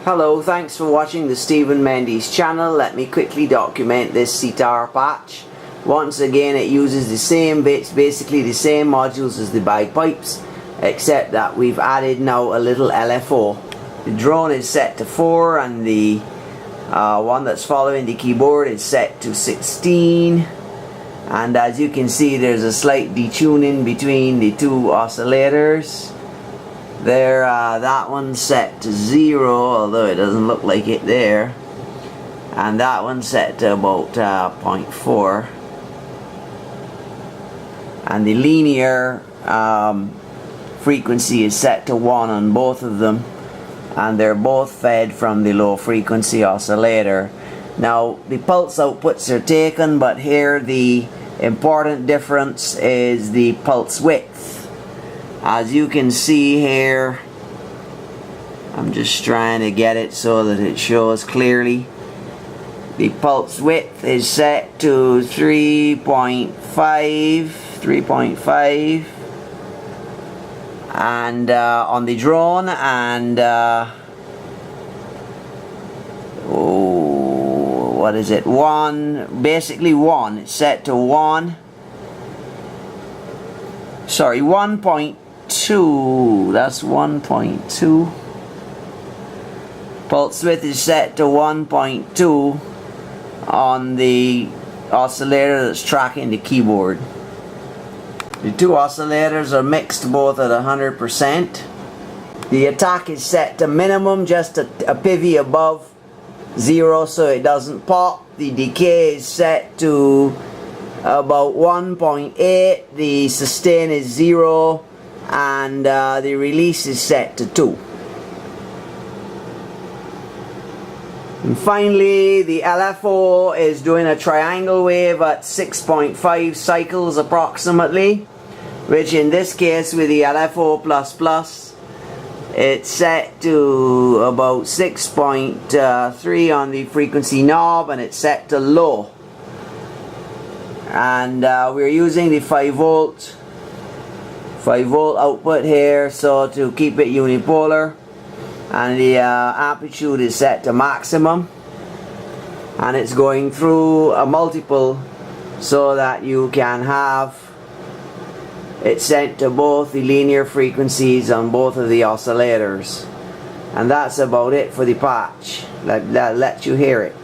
Hello, thanks for watching the Stephen Mendes channel. Let me quickly document this Sitar patch. Once again, it uses the same bits, basically the same modules as the bagpipes, except that we've added now a little LFO. The drone is set to 4 and the one that's following the keyboard is set to 16. And as you can see, there's a slight detuning between the two oscillators. There, that one's set to 0, although it doesn't look like it there. And that one's set to about 0.4. And the linear frequency is set to 1 on both of them. And they're both fed from the low frequency oscillator. Now, the pulse outputs are taken, but here the important difference is the pulse width. As you can see here, I'm just trying to get it so that it shows clearly. The pulse width is set to 3.5 and on the drone, and what is it? 1, basically 1. It's set to 1. Sorry, 1.2. That's 1.2. Pulse width is set to 1.2 on the oscillator that's tracking the keyboard. The two oscillators are mixed both at 100%. The attack is set to minimum, just a pivot above 0 so it doesn't pop. The decay is set to about 1.8. The sustain is 0. And the release is set to 2. And finally, the LFO is doing a triangle wave at 6.5 cycles approximately, which in this case with the LFO++, it's set to about 6.3 on the frequency knob, and it's set to low. And we're using the 5 volt output here, so to keep it unipolar, and the amplitude is set to maximum, and it's going through a multiple so that you can have it sent to both the linear frequencies on both of the oscillators. And that's about it for the patch. That lets you hear it.